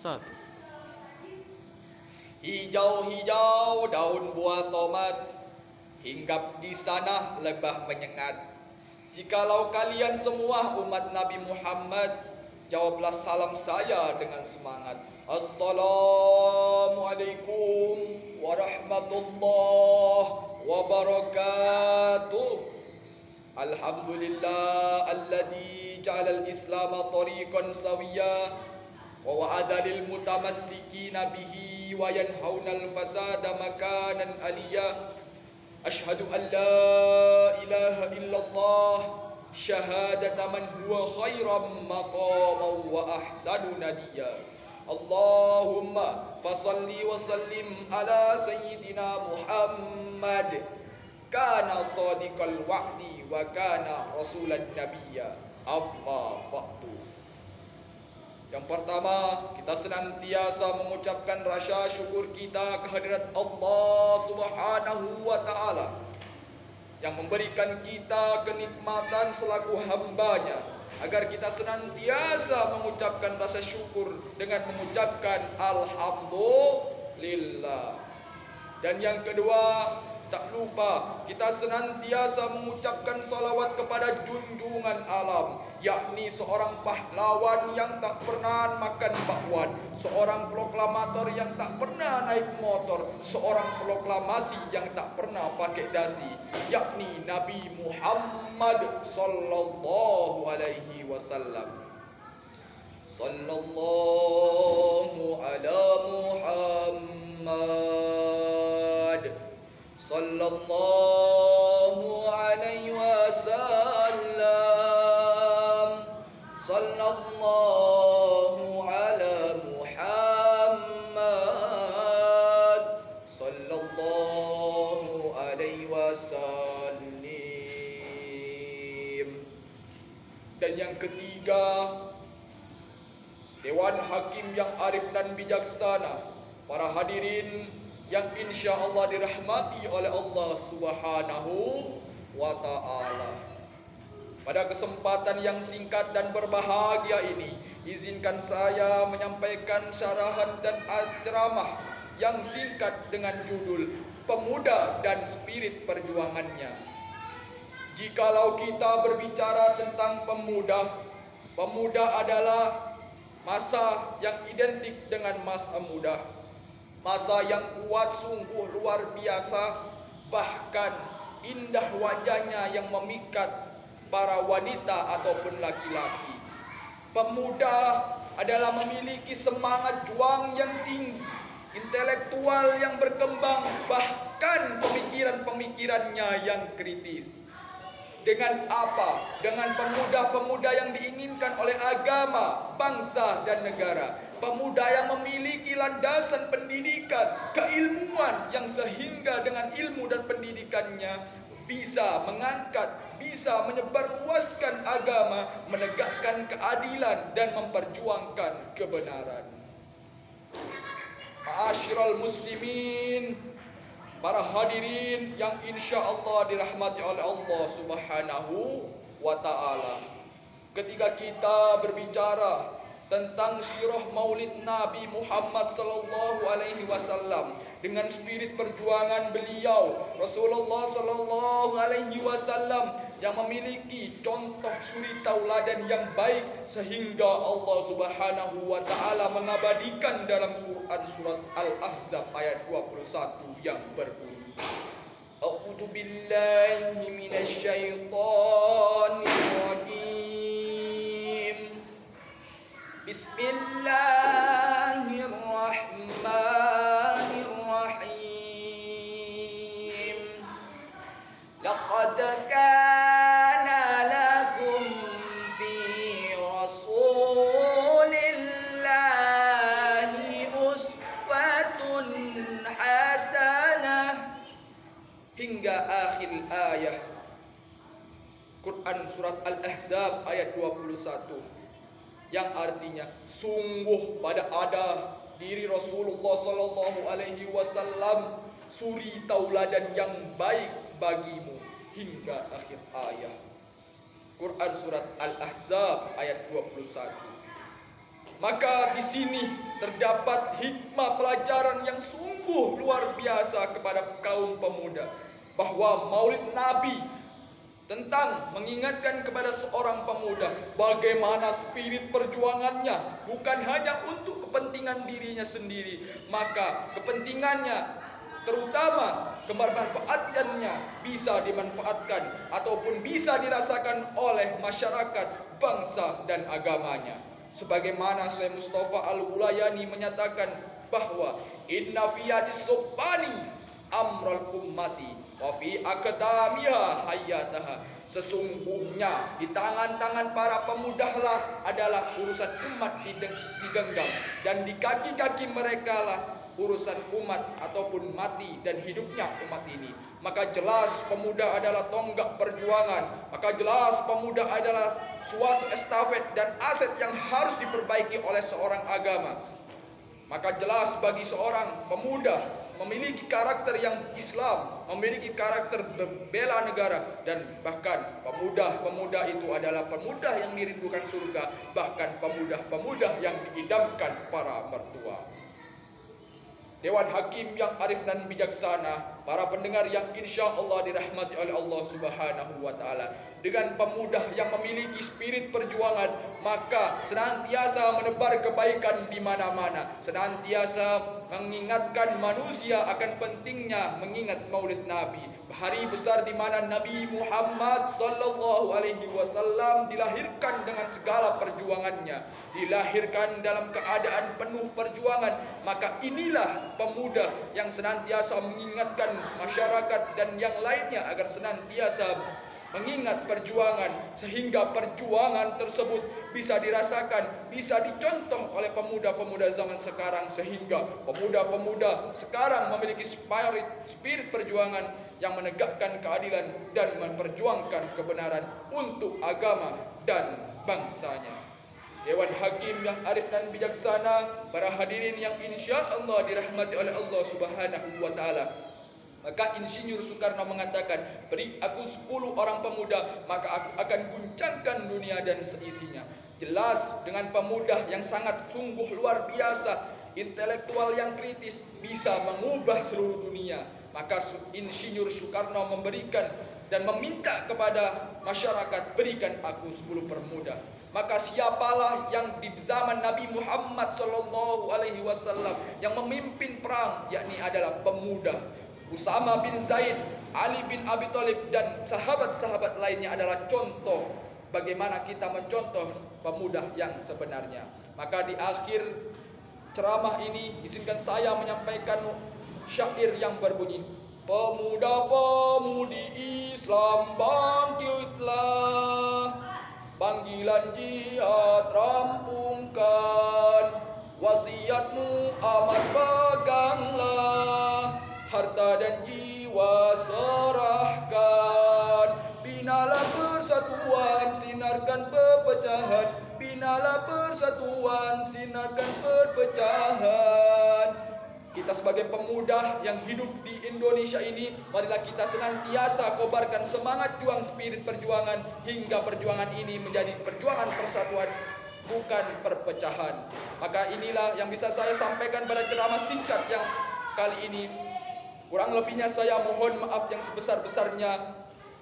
Satu. Hijau-hijau daun buah tomat, hinggap di sana lebah menyengat. Jikalau kalian semua umat Nabi Muhammad, jawablah salam saya dengan semangat. Assalamualaikum warahmatullahi wabarakatuh. Alhamdulillah alladzi ja'alal islam tariqan sawiyya wa wa'ada lil mutamassikina bihi wa yanhaunal fasada makanan aliyya. Ashhadu an la ilaha illallah syahadata man huwa khairam maqaman wa ahsanu nadiya. Allahumma fasalli wa sallim ala sayyidina Muhammad, kana sadiqal wa'di wa kana rasulan nabiyya. Amma ba'du. Yang pertama, kita senantiasa mengucapkan rasa syukur kita kehadirat Allah Subhanahu wa Ta'ala yang memberikan kita kenikmatan selaku hambanya, agar kita senantiasa mengucapkan rasa syukur dengan mengucapkan Alhamdulillah. Dan yang kedua, tak lupa kita senantiasa mengucapkan salawat kepada junjungan alam, yakni seorang pahlawan yang tak pernah makan bakwan, seorang proklamator yang tak pernah naik motor, seorang proklamasi yang tak pernah pakai dasi, yakni Nabi Muhammad sallallahu alaihi wasallam. Sallallahu ala Muhammad sallallahu alaihi wasallam. Sallallahu ala Muhammad sallallahu alaihi wasallam. Dan yang ketiga, Dewan Hakim yang arif dan bijaksana, para hadirin yang insya Allah dirahmati oleh Allah Subhanahu wa Ta'ala. Pada kesempatan yang singkat dan berbahagia ini, izinkan saya menyampaikan syarahan dan ceramah yang singkat dengan judul Pemuda dan Spirit Perjuangannya. Jikalau kita berbicara tentang pemuda, pemuda adalah masa yang identik dengan masa muda, masa yang kuat sungguh luar biasa, bahkan indah wajahnya yang memikat para wanita ataupun laki-laki. Pemuda adalah memiliki semangat juang yang tinggi, intelektual yang berkembang, bahkan pemikiran-pemikirannya yang kritis. Dengan apa? Dengan pemuda-pemuda yang diinginkan oleh agama, bangsa, dan negara. Pemuda yang memiliki landasan pendidikan, keilmuan yang sehingga dengan ilmu dan pendidikannya bisa mengangkat, bisa menyebarluaskan agama, menegakkan keadilan, dan memperjuangkan kebenaran. Ma'asyiral muslimin, para hadirin yang insya Allah dirahmati oleh Allah Subhanahu wa Ta'ala. Ketika kita berbicara tentang sirah maulid Nabi Muhammad sallallahu alaihi wasallam dengan spirit perjuangan beliau, Rasulullah sallallahu alaihi wasallam yang memiliki contoh suri tauladan yang baik, sehingga Allah Subhanahu wa Ta'ala mengabadikan dalam Quran surat Al-Ahzab ayat 21 yang berbunyi, A'udzu billahi minasyaitonir rajim. Bismillahirrahmanirrahim. Laqad kana lakum fi Rasulillahi uswatun hasanah, hingga akhir ayat Quran surat Al-Ahzab ayat 21, yang artinya sungguh pada ada diri Rasulullah sallallahu alaihi wasallam suri tauladan yang baik bagimu, hingga akhir ayat. Quran surat Al-Ahzab ayat 21. Maka di sini terdapat hikmah pelajaran yang sungguh luar biasa kepada kaum pemuda, bahwa Maulid Nabi tentang mengingatkan kepada seorang pemuda bagaimana spirit perjuangannya bukan hanya untuk kepentingan dirinya sendiri, maka kepentingannya terutama kebermanfaatannya bisa dimanfaatkan ataupun bisa dirasakan oleh masyarakat, bangsa dan agamanya. Sebagaimana Syekh Mustafa Al-Ulayani menyatakan bahwa inna fi hadis subani amral ummati wa fi aqdamiha hayataha. Sesungguhnya di tangan-tangan para pemuda lah adalah urusan umat digenggam, dan di kaki-kaki mereka lah urusan umat ataupun mati dan hidupnya umat ini. Maka jelas pemuda adalah tonggak perjuangan, maka jelas pemuda adalah suatu estafet dan aset yang harus diperbaiki oleh seorang agama. Maka jelas bagi seorang pemuda memiliki karakter yang Islam, memiliki karakter bela negara, dan bahkan pemuda-pemuda itu adalah pemuda yang dirindukan surga, bahkan pemuda-pemuda yang diidamkan para mertua. Dewan Hakim yang arif dan bijaksana, para pendengar yang insya Allah dirahmati oleh Allah Subhanahu wa Ta'ala, dengan pemuda yang memiliki spirit perjuangan, maka senantiasa menebar kebaikan di mana-mana, senantiasa mengingatkan manusia akan pentingnya mengingat Maulid Nabi, hari besar di mana Nabi Muhammad sallallahu alaihi wasallam dilahirkan dengan segala perjuangannya, dilahirkan dalam keadaan penuh perjuangan. Maka inilah pemuda yang senantiasa mengingatkan masyarakat dan yang lainnya agar senantiasa mengingat perjuangan, sehingga perjuangan tersebut bisa dirasakan, bisa dicontoh oleh pemuda-pemuda zaman sekarang, sehingga pemuda-pemuda sekarang memiliki spirit perjuangan yang menegakkan keadilan dan memperjuangkan kebenaran untuk agama dan bangsanya. Dewan Hakim yang arif dan bijaksana, para hadirin yang insya Allah dirahmati oleh Allah Subhanahu wa Ta'ala, maka Insinyur Soekarno mengatakan, beri aku 10 orang pemuda, maka aku akan guncangkan dunia dan seisinya. Jelas dengan pemuda yang sangat sungguh luar biasa, intelektual yang kritis, bisa mengubah seluruh dunia. Maka Insinyur Soekarno memberikan dan meminta kepada masyarakat, berikan aku 10 pemuda. Maka siapalah yang di zaman Nabi Muhammad SAW yang memimpin perang, yakni adalah pemuda. Usama bin Zaid, Ali bin Abi Thalib dan sahabat-sahabat lainnya adalah contoh bagaimana kita mencontoh pemuda yang sebenarnya. Maka di akhir ceramah ini izinkan saya menyampaikan syair yang berbunyi, pemuda-pemudi Islam bangkitlah, panggilan jihad rampungkan, wasiatmu amat peganglah, harta dan jiwa serahkan, binalah persatuan, sinarkan perpecahan, binalah persatuan, sinarkan perpecahan. Kita sebagai pemuda yang hidup di Indonesia ini, marilah kita senantiasa kobarkan semangat juang, spirit perjuangan, hingga perjuangan ini menjadi perjuangan persatuan, bukan perpecahan. Maka inilah yang bisa saya sampaikan pada ceramah singkat yang kali ini. Kurang lebihnya saya mohon maaf yang sebesar-besarnya.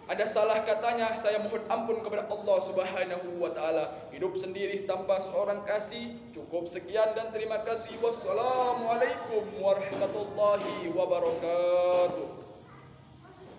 Ada salah katanya, saya mohon ampun kepada Allah Subhanahu wa Ta'ala. Hidup sendiri tanpa seorang kasih. Cukup sekian dan terima kasih. Wassalamualaikum warahmatullahi wabarakatuh.